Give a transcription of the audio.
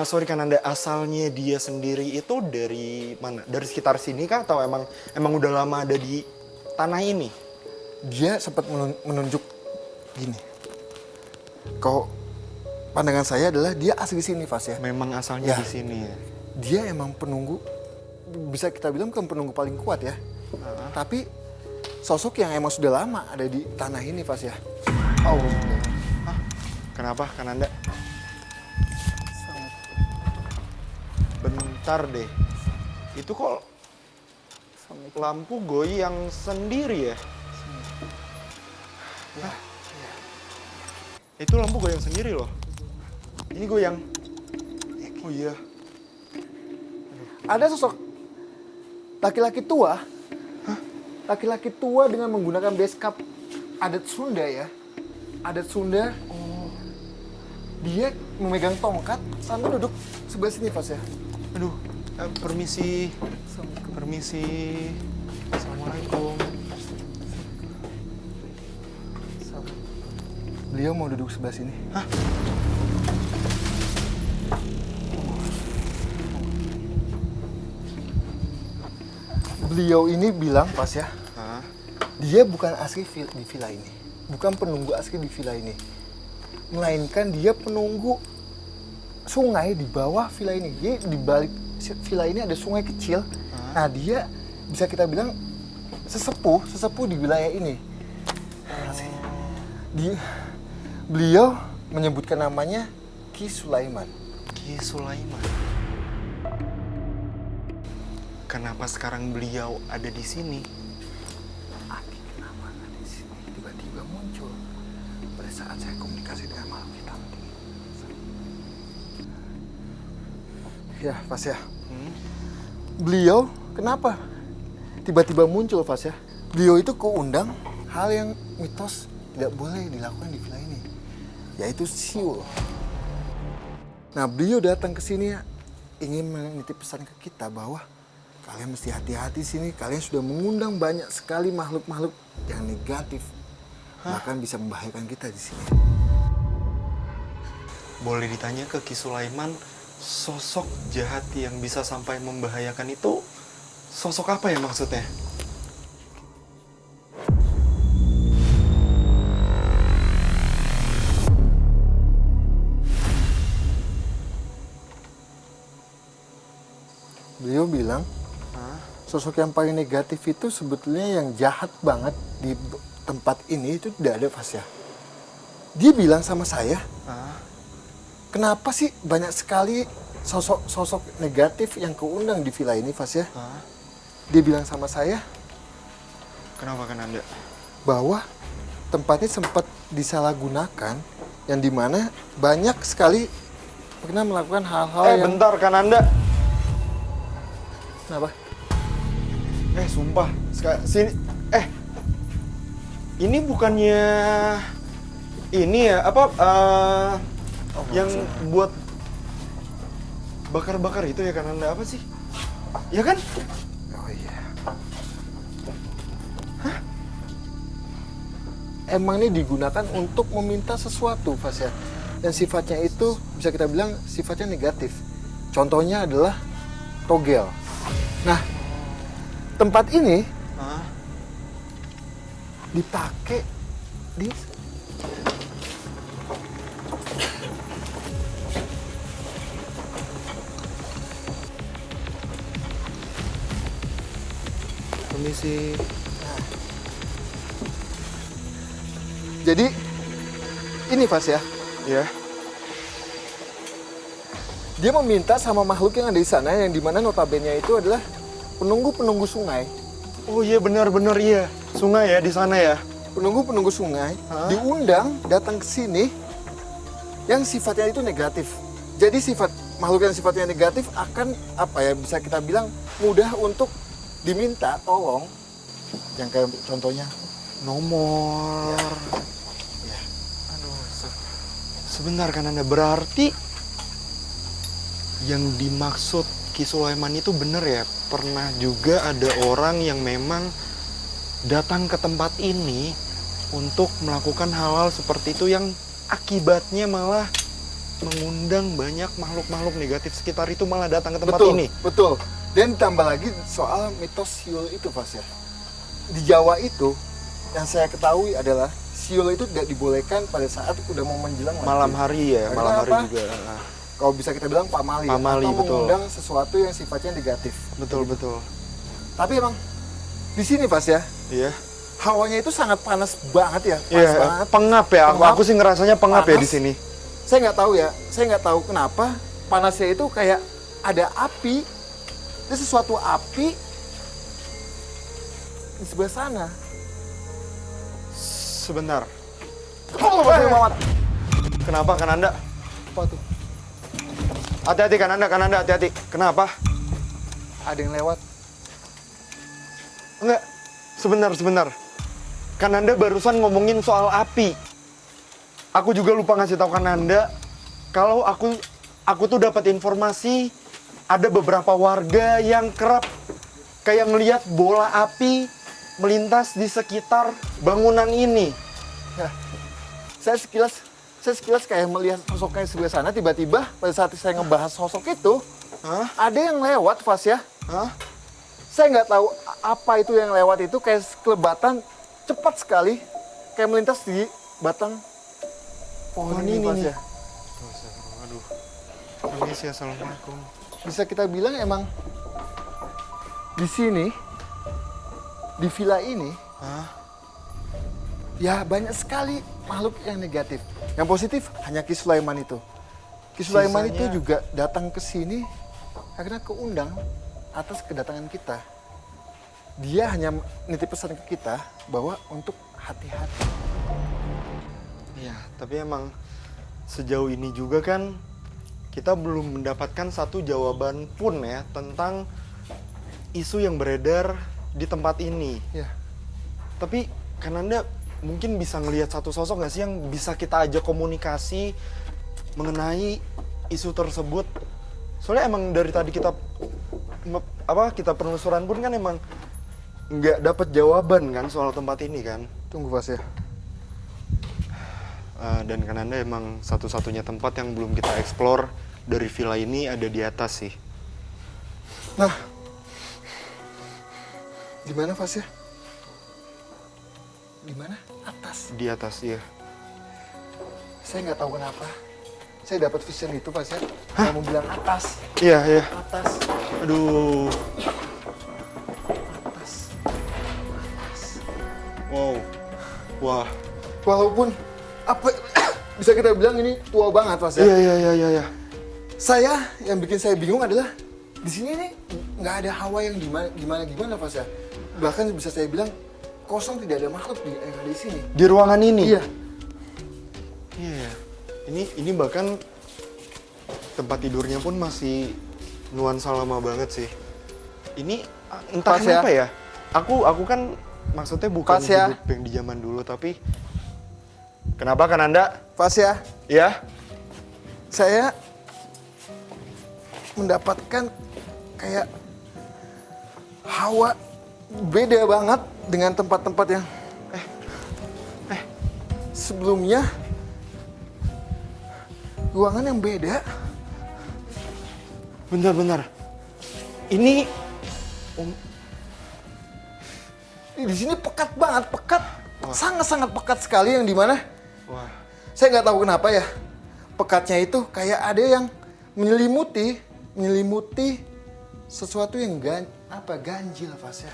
Sorry Kananda, asalnya dia sendiri itu dari mana? Dari sekitar sini kah atau emang udah lama ada di tanah ini? Dia sempat menunjuk gini. Kalau pandangan saya adalah dia asli sini, Fas ya. Memang asalnya Ya. di sini ya. Dia emang penunggu, bisa kita bilang bukan penunggu paling kuat ya. Tapi sosok yang emang sudah lama ada di tanah ini, Fas ya. Oh. Hah? Kenapa Kananda? Bentar deh. Itu kok lampu goyang sendiri ya? Hah? Itu lampu goyang sendiri loh. Ini goyang. Oh iya. Ada sosok laki-laki tua. Laki-laki tua dengan menggunakan beskap adat Sunda ya. Adat Sunda. Dia memegang tongkat sambil duduk sebelah sini, Fas ya. Aduh, permisi. Permisi. Assalamualaikum. Beliau mau duduk sebelah sini. Hah? Beliau ini bilang, Pas ya, Hah? dia bukan asli di villa ini. Bukan penunggu asli di villa ini. Melainkan dia penunggu sungai di bawah villa ini. Jadi di balik villa ini ada sungai kecil. Nah, dia bisa kita bilang sesepuh di wilayah ini. Beliau menyebutkan namanya Ki Sulaiman. Ki Sulaiman. Kenapa sekarang beliau ada di sini? Aki kenapa ada di sini? Tiba-tiba muncul pada saat saya komunikasi dengan makhluk hitam. Ya, Pas ya. Beliau kenapa tiba-tiba muncul, Pas ya? Beliau itu keundang hal yang mitos tidak boleh dilakukan di villa ini, yaitu siul. Nah, beliau datang ke sini ingin menitip pesan ke kita bahwa kalian mesti hati-hati sini. Kalian sudah mengundang banyak sekali makhluk-makhluk yang negatif, bahkan bisa membahayakan kita di sini. Boleh ditanya ke Ki Sulaiman, sosok jahat yang bisa sampai membahayakan itu sosok apa ya maksudnya? Beliau bilang, sosok yang paling negatif itu sebetulnya yang jahat banget di tempat ini itu tidak ada, Pas ya. Dia bilang sama saya, kenapa sih banyak sekali sosok negatif yang keundang di villa ini, Pas ya? Dia bilang sama saya, Kenapa Kananda? bahwa tempatnya sempat disalahgunakan, yang dimana banyak sekali pernah melakukan hal-hal yang... Bentar Kananda. Kenapa? Sumpah. Sini. Ini bukannya... Ini ya, yang buat bakar-bakar itu ya Kananda, apa sih? Ya kan? Oh iya. Emang ini digunakan untuk meminta sesuatu, Pas ya. Dan sifatnya itu bisa kita bilang sifatnya negatif. Contohnya adalah togel. Nah, tempat ini dipakai di Permisi. Jadi ini, Pas ya. Ya. Dia meminta sama makhluk yang ada di sana, yang dimana notabene itu adalah penunggu-penunggu sungai. Oh iya, benar-benar iya. Sungai ya di sana ya. Penunggu-penunggu sungai diundang datang ke sini yang sifatnya itu negatif. Jadi makhluk yang sifatnya negatif akan bisa kita bilang mudah untuk diminta tolong. Yang kayak contohnya Nomor. Ya. Aduh, sebentar Kananda, berarti yang dimaksud Ki Sulaiman itu benar ya? Pernah juga ada orang yang memang datang ke tempat ini untuk melakukan hal-hal seperti itu yang akibatnya malah mengundang banyak makhluk-makhluk negatif sekitar itu malah datang ke tempat Betul, ini. betul. Dan tambah lagi soal mitos siul itu, Fas ya. Di Jawa itu, yang saya ketahui adalah siul itu tidak dibolehkan pada saat udah mau menjelang maghrib. Malam hari ya, Karena malam hari apa? juga. Kalau bisa kita bilang pamali, Pamali, atau betul. mengundang sesuatu yang sifatnya negatif. Betul, betul. Tapi emang di sini, Fas ya, Iya. hawanya itu sangat panas banget ya, panas Iya, banget. pengap ya. Pengap, Aku sih ngerasanya pengap ya panas. di sini. Saya nggak tahu ya, saya nggak tahu kenapa panasnya itu kayak ada api, itu sesuatu api di sebelah sana. Sebentar. Oh, Mas Muhammad. Kenapa Kananda? Apa tuh? Hati-hati Kananda, hati-hati. Kenapa? Ada yang lewat. Enggak. Sebentar. Kananda barusan ngomongin soal api. Aku juga lupa ngasih tahu Kananda kalau aku tuh dapat informasi ada beberapa warga yang kerap kayak ngelihat bola api melintas di sekitar bangunan ini. Ya, saya sekilas kayak melihat sosoknya di sebelah sana. Tiba-tiba pada saat saya ngebahas sosok itu, Hah? ada yang lewat, Fas ya. Hah? Saya nggak tahu apa itu yang lewat itu, kayak kelebatan cepat sekali, kayak melintas di batang pohon ini, Fas ya. Aduh. Permisi, assalamualaikum. Bisa kita bilang emang di sini, di villa ini, Hah? ya banyak sekali makhluk yang negatif. Yang positif hanya Ki Sulaiman itu. Ki Sulaiman itu Sisanya- juga datang ke sini karena keundang atas kedatangan kita. Dia hanya nitip pesan ke kita bahwa untuk hati-hati. Iya, tapi emang sejauh ini juga kan kita belum mendapatkan satu jawaban pun ya tentang isu yang beredar di tempat ini. Ya, Tapi Kananda mungkin bisa ngelihat satu sosok nggak sih yang bisa kita ajak komunikasi mengenai isu tersebut? Soalnya emang dari tadi kita kita penelusuran pun kan emang nggak dapat jawaban kan soal tempat ini kan. tunggu Fas ya. Dan Kananda emang satu-satunya tempat yang belum kita explore dari villa ini ada di atas sih. Nah, di mana Fas ya? Di mana? Atas. Di atas ya. Saya nggak tahu kenapa. Saya dapat vision itu Fas ya. Saya mau bilang atas, Iya, iya. atas, Aduh. atas. Wow. Wah. Walaupun apa bisa kita bilang ini tua banget Fas ya. Iya. Saya yang bikin saya bingung adalah di sini nih nggak ada hawa yang gimana Fas ya. Bahkan bisa saya bilang kosong, tidak ada makhluk yang ada di sini. Di ruangan ini. Iya. Iya. Ini bahkan tempat tidurnya pun masih nuansa lama banget sih. Ini entah Pas ya. kenapa ya. Aku kan maksudnya bukan Pas ya. hidup yang di zaman dulu tapi kenapa Kananda? Fas ya, Ya? saya mendapatkan kayak hawa beda banget dengan tempat-tempat yang sebelumnya. Ruangan yang beda. Bentar. Ini Di sini pekat banget, pekat. Sangat-sangat pekat sekali yang dimana wah. saya nggak tahu kenapa ya. Pekatnya itu kayak ada yang menyelimuti sesuatu yang ganjil Fas ya.